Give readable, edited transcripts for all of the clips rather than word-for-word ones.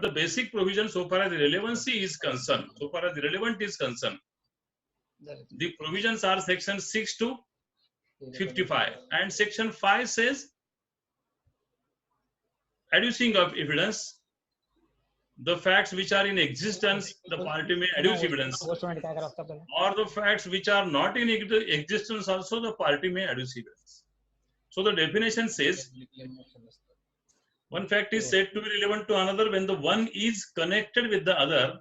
the basic provision so far as relevancy is concerned, so far as relevant is concerned, the provisions are section 6 to 55, and section 5 says adducing of evidence, the facts which are in existence, the party may adduce evidence, or the facts which are not in existence also the party may adduce evidence. So the definition says one fact is said to be relevant to another when the one is connected with the other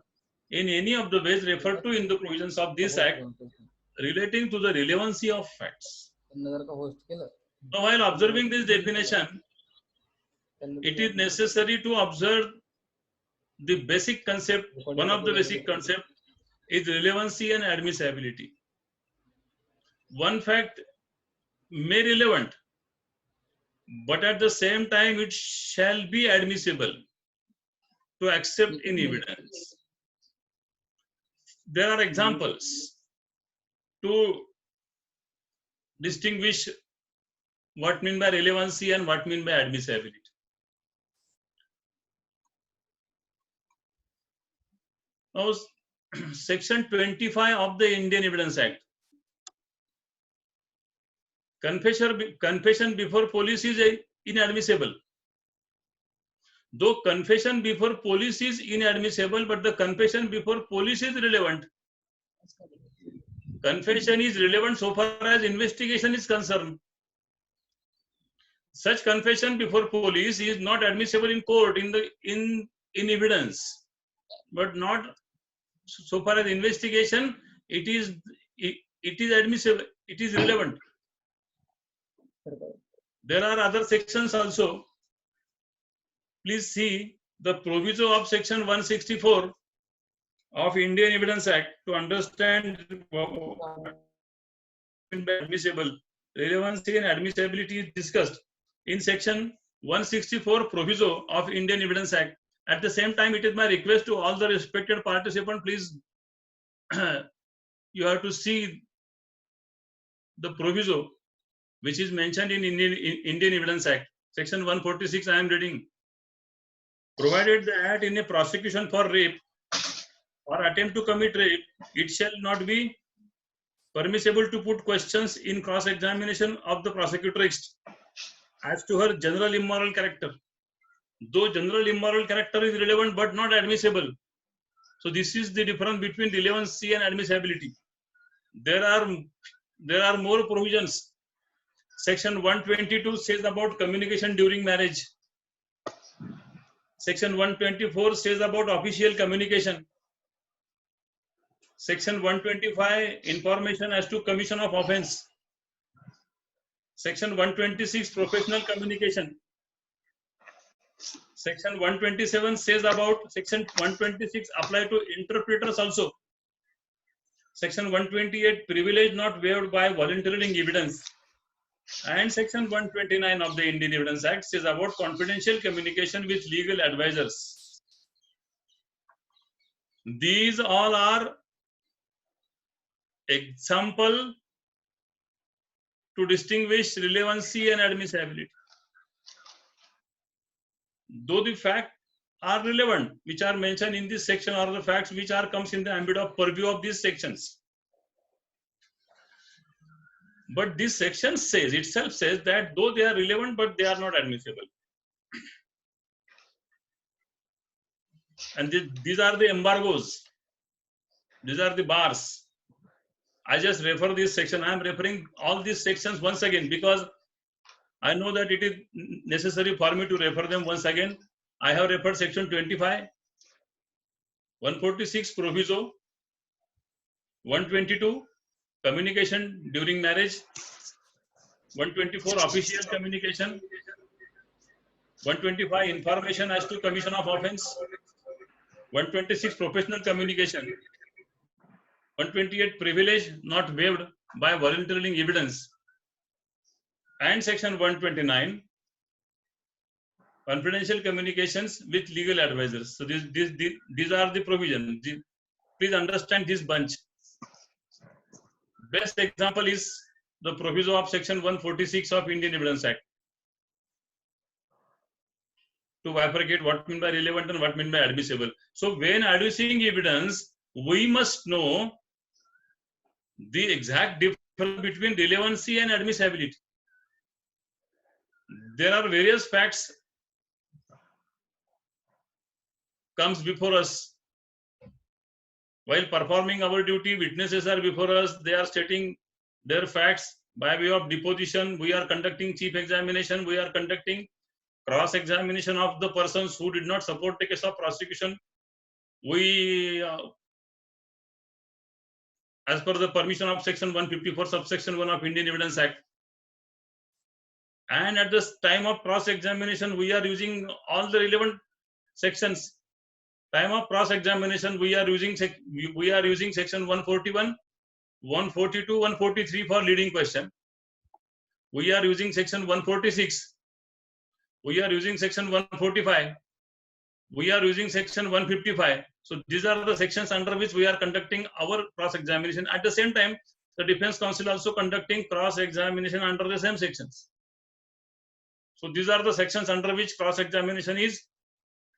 in any of the ways referred to in the provisions of this act relating to the relevancy of facts. Now, while observing this definition, it is necessary to observe the basic concept. One of the basic concept is relevancy and admissibility. One fact may be relevant, but at the same time it shall be admissible to accept in evidence. There are examples to distinguish what mean by relevancy and what mean by admissibility. Now, section 25 of the Indian Evidence Act. Confession before police is inadmissible. Though confession before police is inadmissible, but the confession before police is relevant. Confession is relevant so far as investigation is concerned. Such confession before police is not admissible in court in evidence, but not so far as investigation. It is admissible. It is relevant. There are other sections also. Please see the proviso of section 164 of Indian Evidence Act to understand admissible. Relevancy and admissibility is discussed in section 164 proviso of Indian Evidence Act. At the same time, it is my request to all the respected participants, please, you have to see the proviso which is mentioned in Indian Evidence Act. Section 146, I am reading. Provided that in a prosecution for rape or attempt to commit rape, it shall not be permissible to put questions in cross-examination of the prosecutrix as to her general immoral character. Though general immoral character is relevant but not admissible. So this is the difference between relevancy and admissibility. There are more provisions. Section 122 says about communication during marriage. Section 124 says about official communication. Section 125, information as to commission of offense. Section 126, professional communication. Section 127 says about, section 126 apply to interpreters also. Section 128, privilege not waived by volunteering evidence. And section 129 of the Indian Evidence Act says about confidential communication with legal advisors. These all are example to distinguish relevancy and admissibility. Though the facts are relevant, which are mentioned in this section, are the facts which are comes in the ambit of purview of these sections. But this section itself says that though they are relevant, but they are not admissible. And these are the embargoes. These are the bars. I just refer this section. I am referring all these sections once again because I know that it is necessary for me to refer them once again. I have referred section 25, 146 proviso, 122 communication during marriage, 124 official communication, 125 information as to commission of offense, 126 professional communication, 128 privilege not waived by volunteering evidence, and section 129 confidential communications with legal advisors. So these are the provisions. Please understand this bunch. Best example is the proviso of section 146 of Indian Evidence Act. to bifurcate what mean by relevant and what mean by admissible. So when adducing evidence, we must know the exact difference between relevancy and admissibility. There are various facts comes before us. While performing our duty, witnesses are before us. They are stating their facts by way of deposition. We are conducting chief examination. We are conducting cross-examination of the persons who did not support the case of prosecution. We, as per the permission of section 154, subsection 1 of Indian Evidence Act. And at this time of cross-examination, we are using all the relevant sections. Time of cross-examination, we are using section 141, 142, 143 for leading question. We are using section 146. We are using section 145. We are using section 155. So these are the sections under which we are conducting our cross-examination. At the same time, the defense counsel also conducting cross-examination under the same sections. So these are the sections under which cross-examination is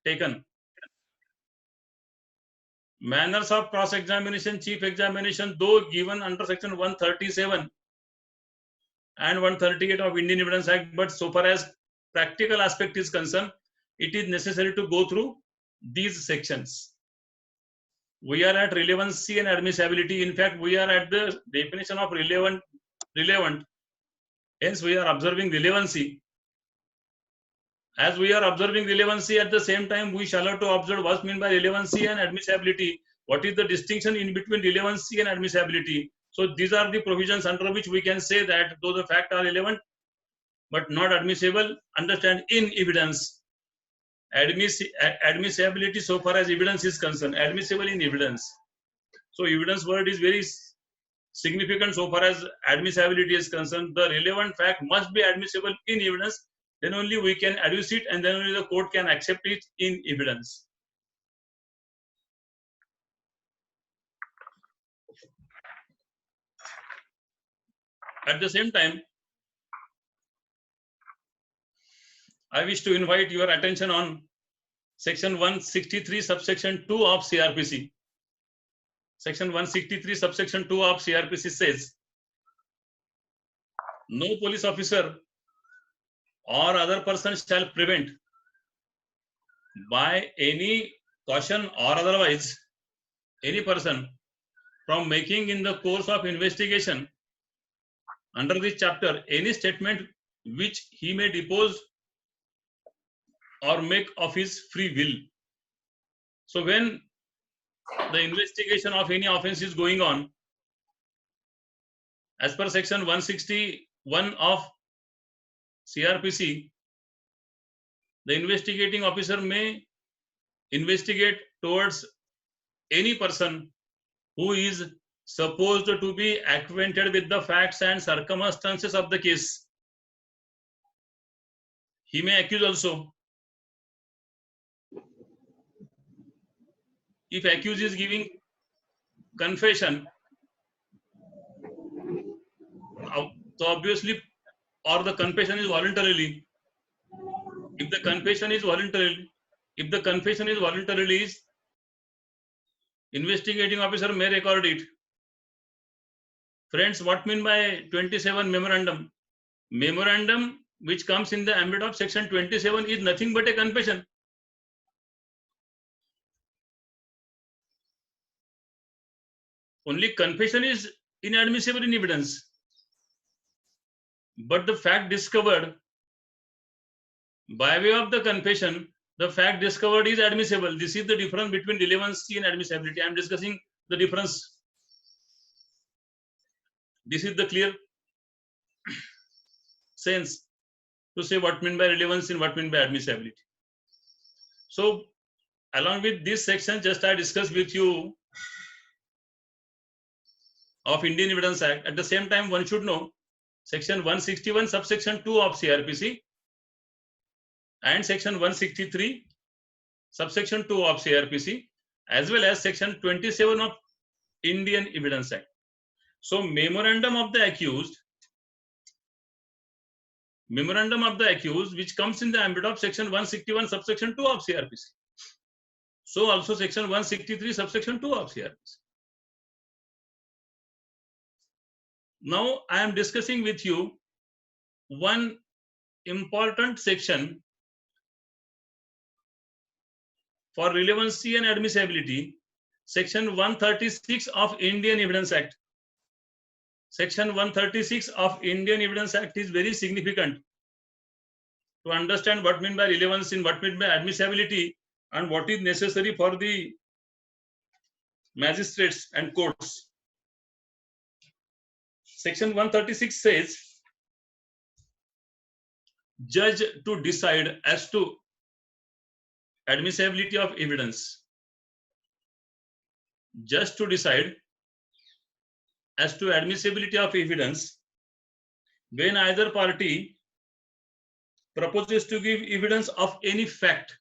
taken. Manners of cross-examination, chief examination, though given under section 137 and 138 of Indian Evidence Act, but so far as practical aspect is concerned, it is necessary to go through these sections. We are at relevancy and admissibility. In fact, we are at the definition of relevant. Hence, we are observing relevancy. As we are observing relevancy, at the same time, we shall have to observe what mean by relevancy and admissibility. What is the distinction in between relevancy and admissibility? So these are the provisions under which we can say that though the facts are relevant but not admissible, understand in evidence. Admissibility so far as evidence is concerned, admissible in evidence. So evidence word is very significant so far as admissibility is concerned. The relevant fact must be admissible in evidence. Then only we can adduce it, and then only the court can accept it in evidence. At the same time, I wish to invite your attention on section 163 subsection 2 of CRPC. Section 163 subsection 2 of CRPC says, no police officer or other person shall prevent by any caution or otherwise any person from making in the course of investigation under this chapter any statement which he may depose or make of his free will. So when the investigation of any offense is going on, as per section 161 of CRPC, the investigating officer may investigate towards any person who is supposed to be acquainted with the facts and circumstances of the case. He may accuse also. If accused is giving confession, so obviously, or the confession is voluntarily. If the confession is voluntarily, investigating officer may record it. Friends, what mean by 27 memorandum? Memorandum which comes in the ambit of section 27 is nothing but a confession. Only confession is inadmissible in evidence. But the fact discovered by way of the confession, the fact discovered is admissible. This is the difference between relevancy and admissibility. I am discussing the difference. This is the clear sense to say what mean by relevancy and what mean by admissibility. So along with this section, just I discussed with you of Indian Evidence Act. At the same time, one should know section 161 subsection 2 of CRPC and section 163 subsection 2 of CRPC, as well as section 27 of Indian Evidence Act. So memorandum of the accused memorandum of the accused, which comes in the ambit of section 161 subsection 2 of CRPC. So also section 163 subsection 2 of CRPC. Now I am discussing with you one important section for relevancy and admissibility, section 136 of Indian Evidence Act. Section 136 of Indian Evidence Act is very significant to understand what mean by relevancy and what mean by admissibility and what is necessary for the magistrates and courts. Section 136 says, judge to decide as to admissibility of evidence. Judge to decide as to admissibility of evidence when either party proposes to give evidence of any fact.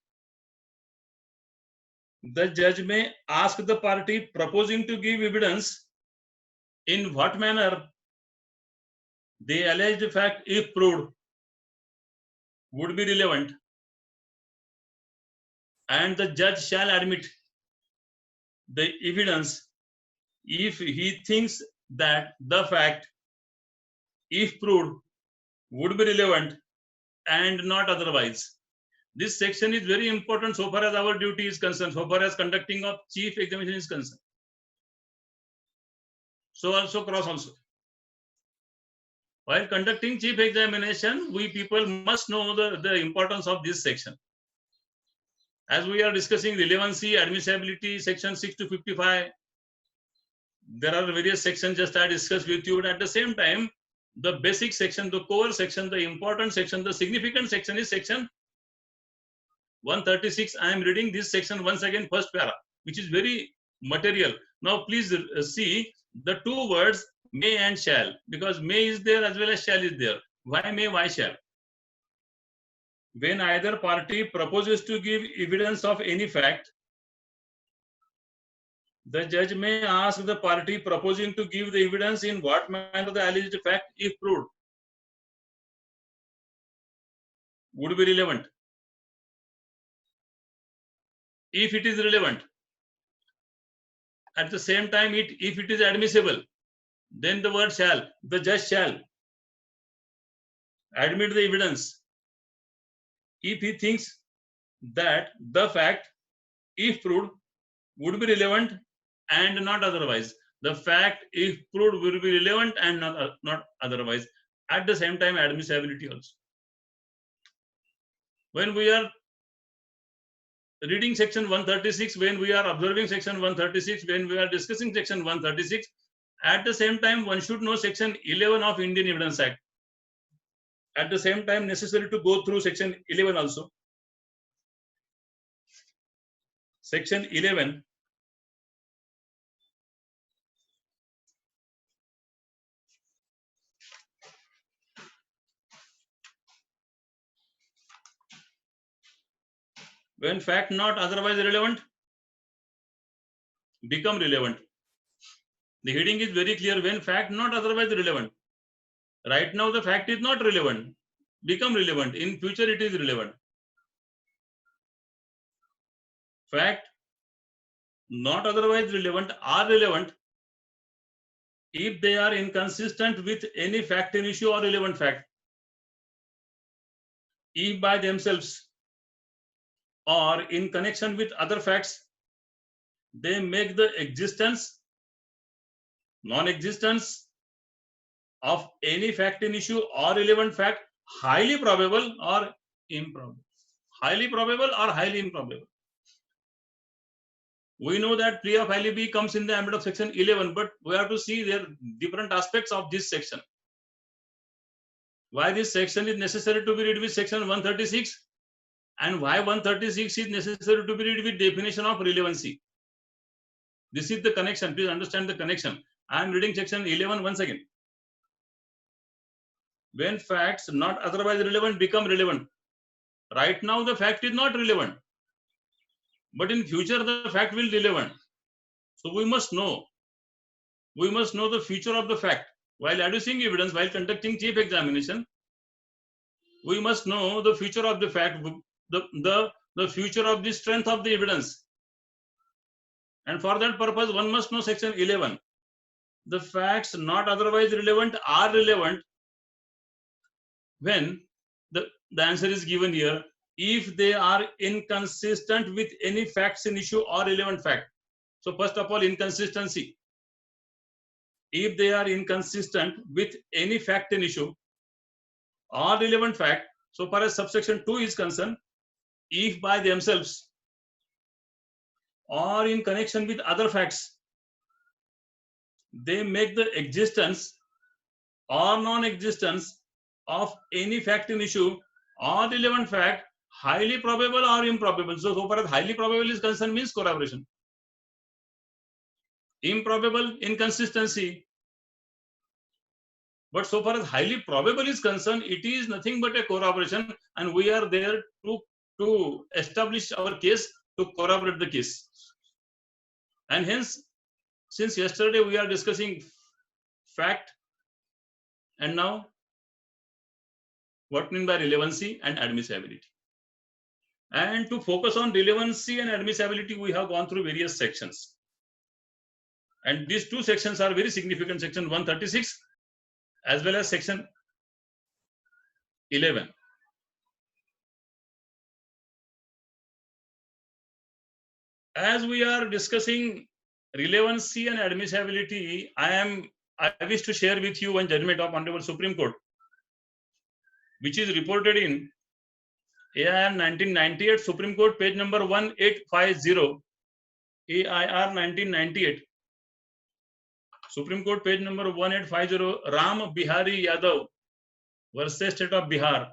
The judge may ask the party proposing to give evidence in what manner the alleged fact, if proved, would be relevant, and the judge shall admit the evidence if he thinks that the fact, if proved, would be relevant and not otherwise. This section is very important so far as our duty is concerned, so far as conducting of chief examination is concerned. So also cross also. While conducting chief examination, we people must know the importance of this section. As we are discussing relevancy, admissibility, section 6 to 55, there are various sections just I discussed with you, but at the same time, the basic section, the core section, the important section, the significant section is section 136. I am reading this section once again, first para, which is very material. Now please see the two words may and shall, because may is there as well as shall is there. Why may, why shall? When either party proposes to give evidence of any fact, the judge may ask the party proposing to give the evidence in what manner the alleged fact, if proved, would be relevant. If it is relevant, at the same time, if it is admissible, then the word shall, the judge shall admit the evidence if he thinks that the fact, if proved, would be relevant and not otherwise. The fact, if proved, will be relevant and not otherwise. At the same time, admissibility also. When we are reading section 136, when we are observing section 136, when we are discussing section 136, at the same time, one should know section 11 of Indian Evidence Act. At the same time, necessary to go through section 11 also. Section 11. When fact not otherwise relevant, become relevant. The heading is very clear. When fact not otherwise relevant. Right now the fact is not relevant, become relevant. In future it is relevant. Fact not otherwise relevant are relevant if they are inconsistent with any fact in issue or relevant fact. If by themselves or in connection with other facts, they make the existence, non-existence of any fact in issue or relevant fact highly probable or improbable. Highly probable or highly improbable. We know that plea of alibi comes in the ambit of section 11, but we have to see there different aspects of this section. Why this section is necessary to be read with section 136 and why 136 is necessary to be read with definition of relevancy. This is the connection. Please understand the connection. I am reading section 11 once again. When facts not otherwise relevant become relevant. Right now the fact is not relevant, but in future the fact will be relevant. So we must know the future of the fact. While adducing evidence, while conducting chief examination, we must know the future of the fact, the future of the strength of the evidence. And for that purpose, one must know section 11. The facts not otherwise relevant are relevant when the answer is given here, if they are inconsistent with any facts in issue or relevant fact. So first of all, inconsistency. If they are inconsistent with any fact in issue or relevant fact, so far as subsection 2 is concerned, if by themselves or in connection with other facts, they make the existence or non-existence of any fact in issue or relevant fact highly probable or improbable. So far as highly probable is concerned means corroboration. Improbable, inconsistency. But so far as highly probable is concerned, it is nothing but a corroboration, and we are there to establish our case, to corroborate the case. And hence, since yesterday we are discussing fact, and now what mean by relevancy and admissibility. And to focus on relevancy and admissibility, we have gone through various sections. And these two sections are very significant, section 136 as well as section 11. As we are discussing relevancy and admissibility, I wish to share with you one judgment of Honorable Supreme Court, which is reported in AIR 1998, Supreme Court, page number 1850, AIR 1998, Supreme Court, page number 1850, Ram Bihari Yadav versus State of Bihar.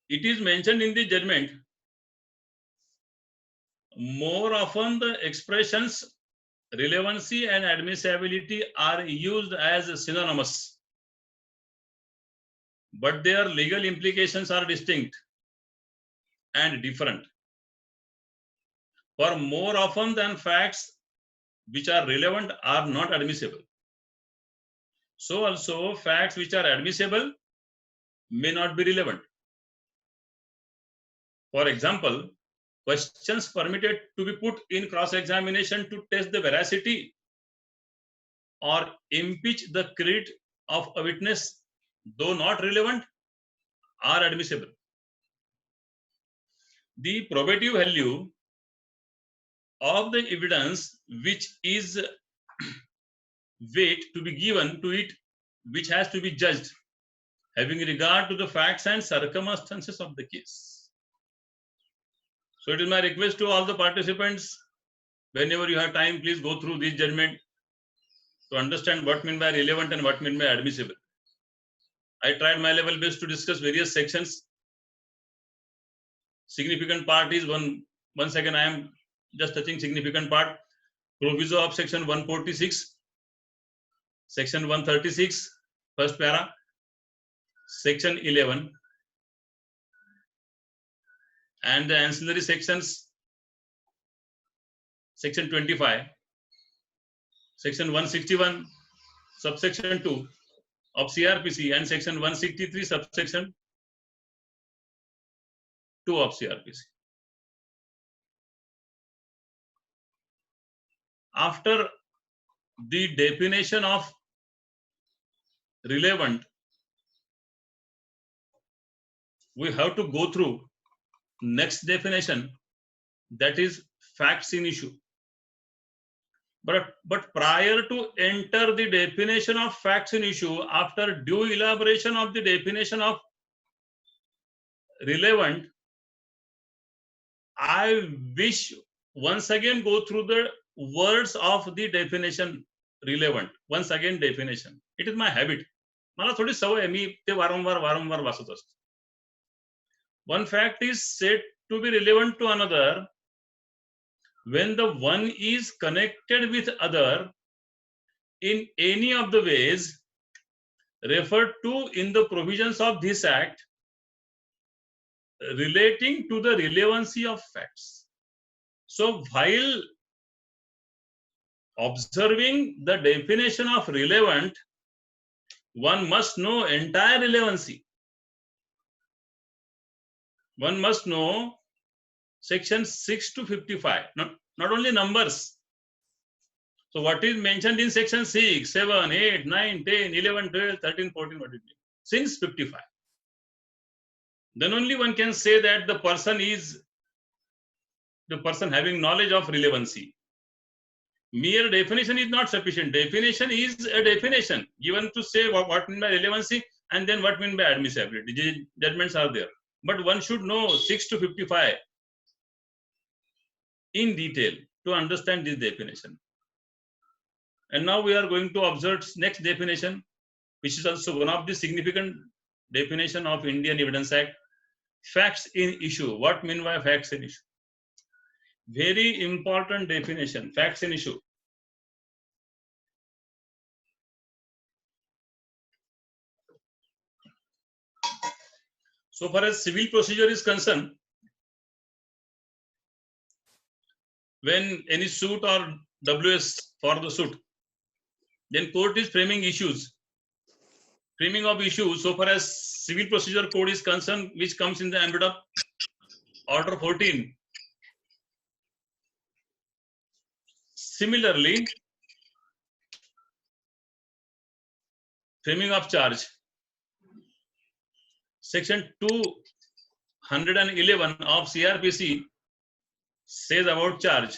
It is mentioned in the judgment, more often the expressions relevancy and admissibility are used as synonymous, but their legal implications are distinct and different. For more often than facts which are relevant are not admissible, so also facts which are admissible may not be relevant. For example, questions permitted to be put in cross-examination to test the veracity or impeach the credit of a witness, though not relevant, are admissible. The probative value of the evidence which is weight to be given to it, which has to be judged, having regard to the facts and circumstances of the case. So it is my request to all the participants, whenever you have time, please go through this judgment to understand what mean by relevant and what mean by admissible. I tried my level best to discuss various sections. Significant part is once again I am just touching significant part. Proviso of section 146, section 136, first para, section 11, and the ancillary sections, section 25, section 161, subsection 2 of CRPC, and section 163, subsection 2 of CRPC. After the definition of relevant, we have to go through next definition, that is facts in issue. But prior to enter the definition of facts in issue, after due elaboration of the definition of relevant, I wish once again go through the words of the definition relevant. Once again definition. It is my habit. मला थोडी सवय आहे, मी ते वारंवार वाचत असतो. One fact is said to be relevant to another when the one is connected with other in any of the ways referred to in the provisions of this act relating to the relevancy of facts. So while observing the definition of relevant, one must know entire relevancy. One must know section 6 to 55, not only numbers. So what is mentioned in section 6, 7, 8, 9, 10, 11, 12, 13, 14, what it means? Since 55. Then only one can say that the person is the person having knowledge of relevancy. Mere definition is not sufficient. Definition is a definition given to say what mean by relevancy and then what mean by admissibility. Judgments are there. But one should know 6 to 55 in detail to understand this definition. And now we are going to observe next definition, which is also one of the significant definition of Indian Evidence Act. Facts in issue. What mean by facts in issue? Very important definition, facts in issue. So far as civil procedure is concerned, when any suit or WS for the suit, then court is framing issues. Framing of issues so far as civil procedure code is concerned, which comes in the ambit of Order 14. Similarly, framing of charge, section 211 of CRPC says about charge.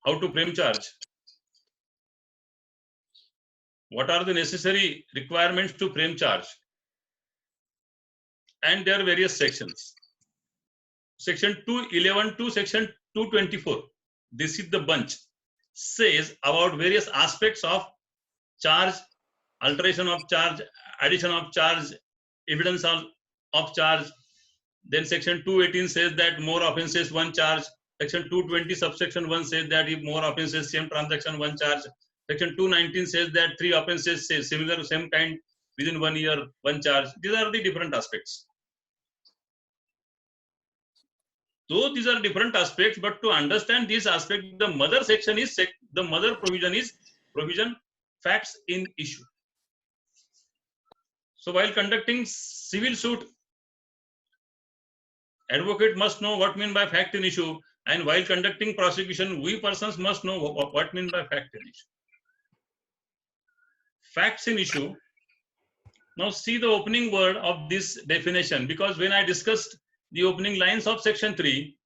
How to frame charge? What are the necessary requirements to frame charge? And there are various sections. Section 211 to section 224, this is the bunch, says about various aspects of charge, alteration of charge, addition of charge, evidence of charge. Then section 218 says that more offenses, one charge. Section 220 subsection 1 says that if more offenses, same transaction, one charge. Section 219 says that 3 offenses, say similar, same kind, within 1 year, one charge. These are the different aspects. Though these are different aspects, but to understand this aspect, the mother section is the mother provision is provision facts in issue. So while conducting civil suit, advocate must know what mean by fact in issue, and while conducting prosecution, we persons must know what mean by fact in issue. Facts in issue. Now see the opening word of this definition, because when I discussed the opening lines of section 3,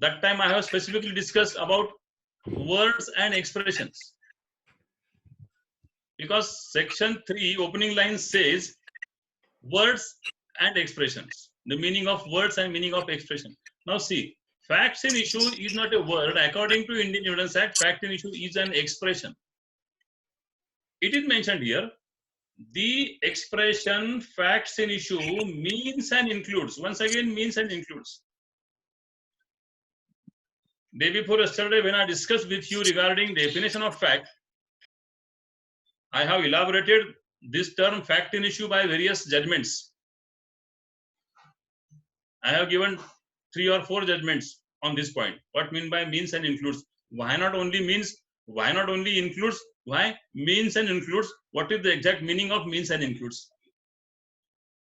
that time I have specifically discussed about words and expressions. Because section 3 opening line says words and expressions, the meaning of words and meaning of expression. Now see, facts in issue is not a word. According to Indian Evidence Act, fact in issue is an expression. It is mentioned here. The expression facts in issue means and includes. Once again, means and includes. Day before yesterday, when I discussed with you regarding definition of fact, I have elaborated this term fact in issue by various judgments. I have given 3 or 4 judgments on this point. What mean by means and includes? Why not only means? Why not only includes? Why means and includes? What is the exact meaning of means and includes?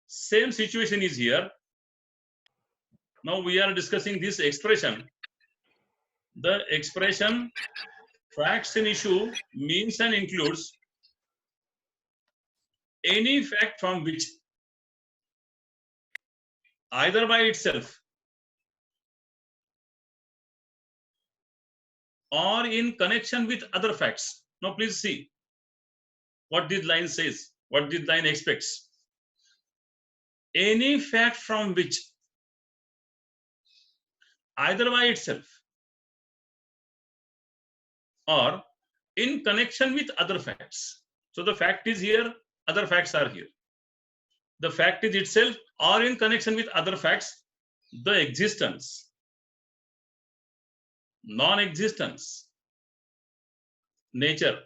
Same situation is here. Now we are discussing this expression. The expression facts in issue means and includes any fact from which either by itself or in connection with other facts. Now please see what this line says, what this line expects. Any fact from which either by itself or in connection with other facts. So the fact is here, other facts are here. The fact is itself or in connection with other facts, the existence, non-existence, nature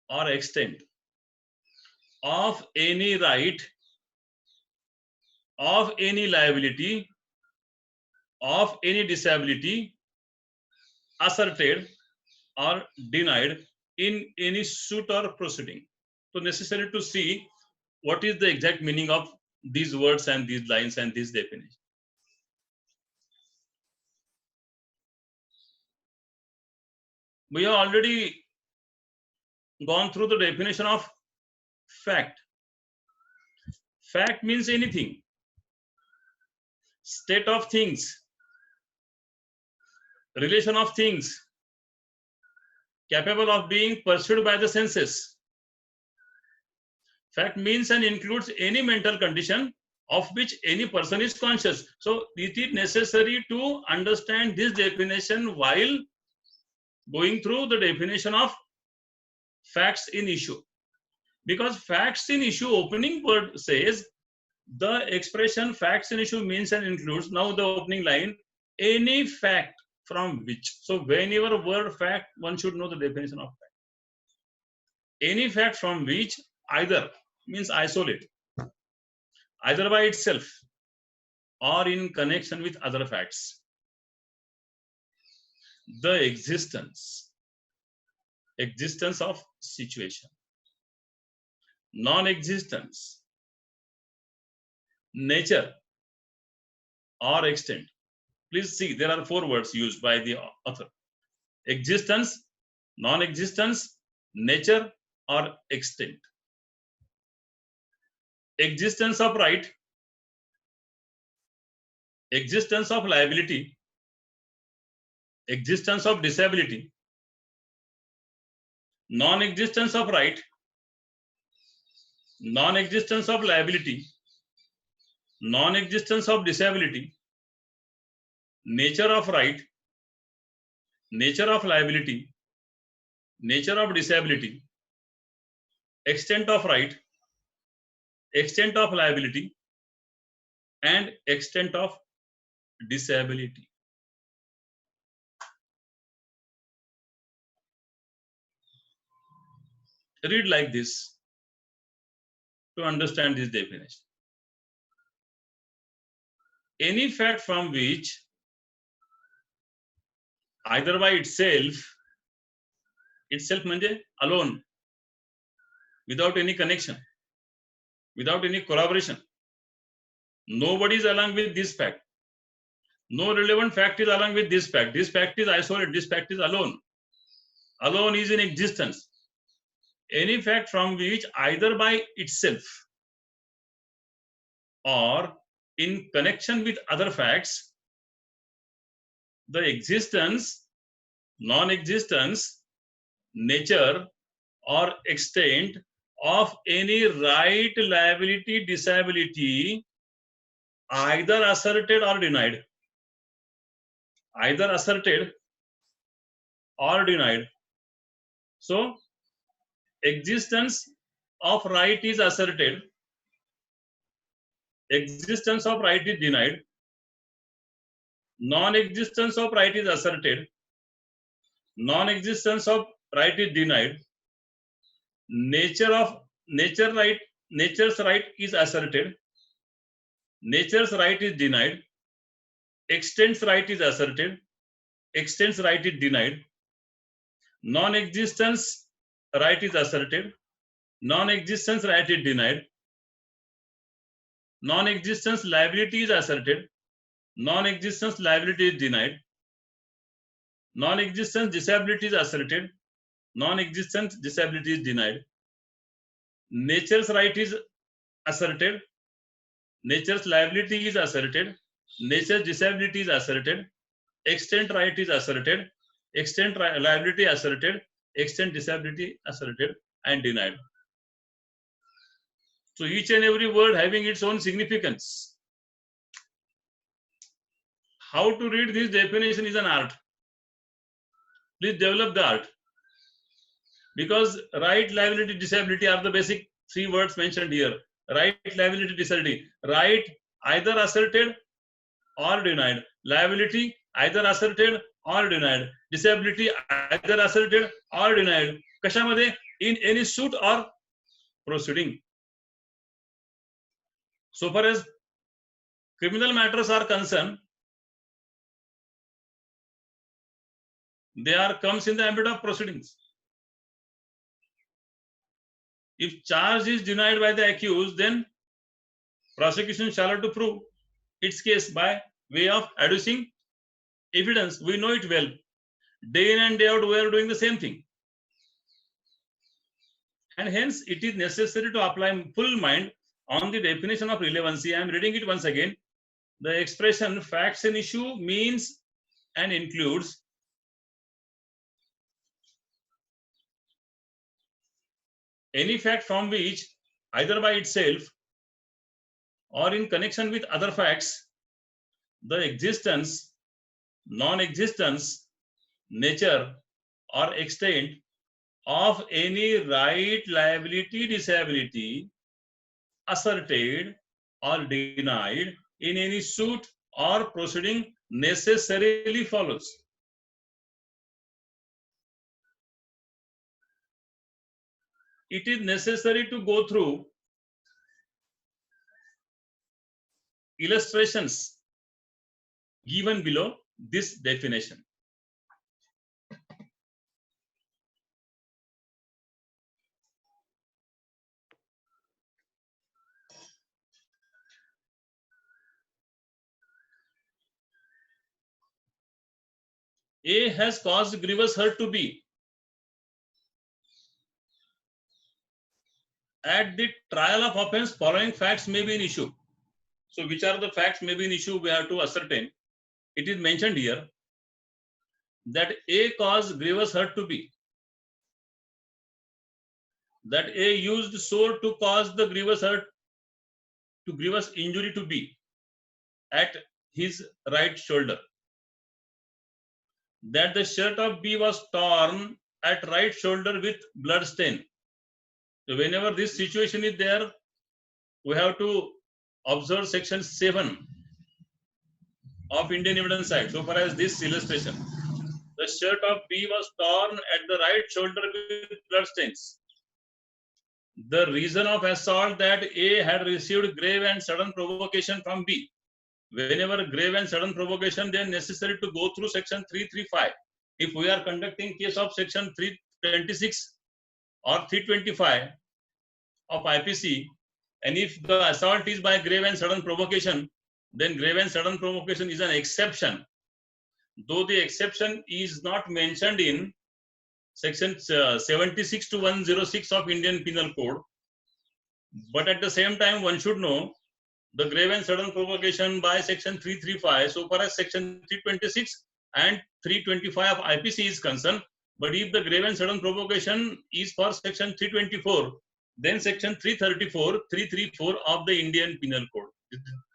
or extent of any right of any liability, of any disability asserted or denied in any suit or proceeding. So necessary to see what is the exact meaning of these words and these lines and this definition. We have already gone through the definition of fact. Fact means anything, state of things, relation of things, capable of being perceived by the senses. Fact means and includes any mental condition of which any person is conscious. So it is necessary to understand this definition while going through the definition of facts in issue. Because facts in issue opening word says the expression facts in issue means and includes, now the opening line, any fact from which. So whenever word fact, one should know the definition of fact. Any fact from which either means isolate, either by itself or in connection with other facts. The existence of situation, non-existence, nature or extent. Please see, there are 4 words used by the author: existence, non-existence, nature or extent. Existence of right, existence of liability, existence of disability, non-existence of right, non-existence of liability, non-existence of disability, nature of right, nature of liability, nature of disability, extent of right, extent of liability, and extent of disability. Read like this to understand this definition. Any fact from which either by itself means alone, without any connection, without any collaboration, nobody is along with this fact, no relevant fact is along with this fact is isolated, this fact is alone is in existence. Any fact from which either by itself or in connection with other facts, the existence, non-existence, nature or extent of any right, liability, disability, either asserted or denied. Either asserted or denied. So existence of right is asserted, existence of right is denied, non-existence of right is asserted, non-existence of right is denied, nature's right is asserted, nature's right is denied, extent's right is asserted, extent's right is denied, non-existence right is asserted, non-existence right is denied, non-existence liability is asserted, non-existence liability is denied, non-existence disability is asserted, non-existence disability is denied, nature's right is asserted, nature's liability is asserted, nature's disability is asserted, extent right is asserted, extent liability asserted, extent disability asserted and denied. So each and every word having its own significance. How to read this definition is an art. Please develop the art. Because right, liability, disability are the basic 3 words mentioned here. Right, liability, disability. Right, either asserted or denied. Liability, either asserted or denied. Disability, either asserted or denied. Kashamade, in any suit or proceeding. So far as criminal matters are concerned, they are comes in the ambit of proceedings. If charge is denied by the accused, then prosecution shall have to prove its case by way of adducing evidence. We know it well. Day in and day out, we are doing the same thing. And hence, it is necessary to apply full mind on the definition of relevancy. I am reading it once again. The expression facts in issue means and includes any fact from which, either by itself or in connection with other facts, the existence, non-existence, nature, or extent of any right, liability, disability asserted or denied in any suit or proceeding necessarily follows. It is necessary to go through illustrations given below this definition. A has caused grievous hurt to B. At the trial of offense, following facts may be an issue. So which are the facts may be an issue we have to ascertain. It is mentioned here that A caused grievous hurt to B. That A used sword to cause the grievous hurt, to grievous injury to B at his right shoulder. That the shirt of B was torn at right shoulder with blood stain. So whenever this situation is there, we have to observe section 7 of Indian Evidence Act. So far as this illustration, the shirt of B was torn at the right shoulder with blood stains. The reason of assault that A had received grave and sudden provocation from B. Whenever grave and sudden provocation, then necessary to go through section 335. If we are conducting case of section 326 or 325 of IPC, and if the assault is by grave and sudden provocation, then grave and sudden provocation is an exception. Though the exception is not mentioned in section 76 to 106 of Indian Penal Code, but at the same time one should know the grave and sudden provocation by section 335 so far as section 326 and 325 of IPC is concerned. But if the grave and sudden provocation is for section 324, then section 334, 334 of the Indian Penal Code.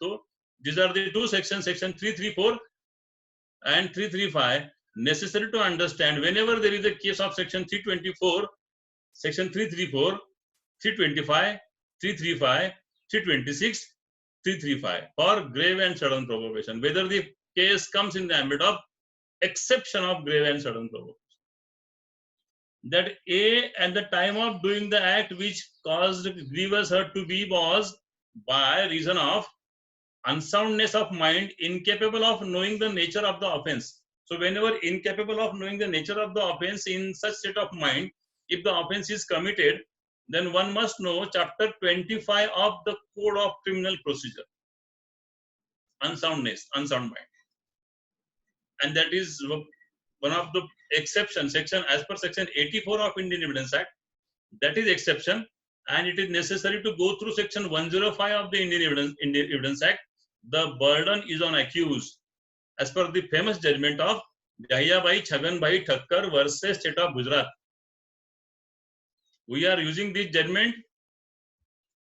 So these are the two sections, section 334 and 335, necessary to understand whenever there is a case of section 324, section 334, 325, 335, 326, 335 for grave and sudden provocation, whether the case comes in the ambit of exception of grave and sudden provocation. That A at the time of doing the act which caused grievous hurt to B was by reason of unsoundness of mind, incapable of knowing the nature of the offense. So whenever incapable of knowing the nature of the offense, in such state of mind, if the offense is committed, then one must know chapter 25 of the Code of Criminal Procedure. Unsoundness, unsound mind. And that is one of the exceptions, section as per section 84 of Indian Evidence Act. That is exception, and it is necessary to go through section 105 of the Indian Evidence Act. The burden is on accused, as per the famous judgment of Dahiyabai Chhaganbhai Thakkar versus State of Gujarat. We are using this judgment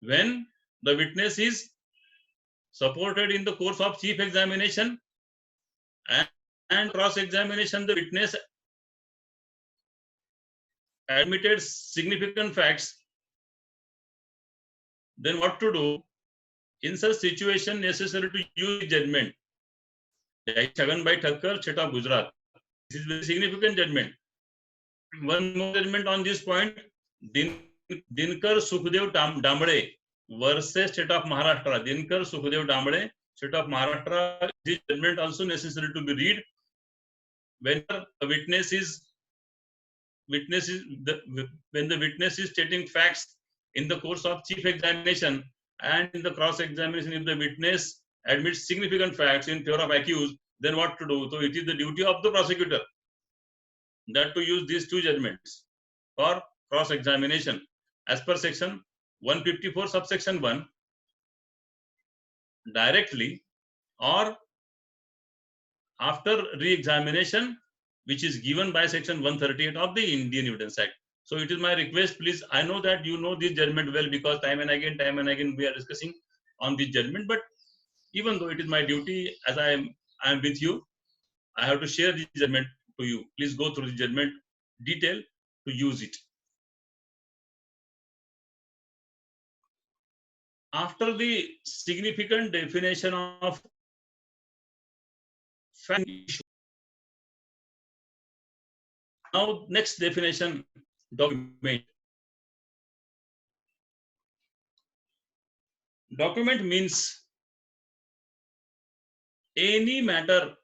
when the witness is supported in the course of chief examination and cross-examination. The witness admitted significant facts. Then what to do? In such situation, necessary to use judgment. Chhaganbhai Thakkar, State of Gujarat. This is very significant judgment. One more judgment on this point. Dinkar Sukhdev Dambre versus State of Maharashtra. Dinkar Sukhdev Dambre State of Maharashtra, this judgment also necessary to be read when the witness is when the witness is stating facts in the course of chief examination, and in the cross examination if the witness admits significant facts in favor of accused, then what to do? So it is the duty of the prosecutor that to use these two judgments for cross examination as per section 154 subsection 1 directly, or after re-examination which is given by section 138 of the Indian Evidence Act. So it is my request, please, I know that you know this judgment well because time and again we are discussing on this judgment, but even though it is my duty, as I am with you, I have to share this judgment to you. Please go through the judgment detail to use it. After the significant definition of fact issue, now next definition, document. Document means any matter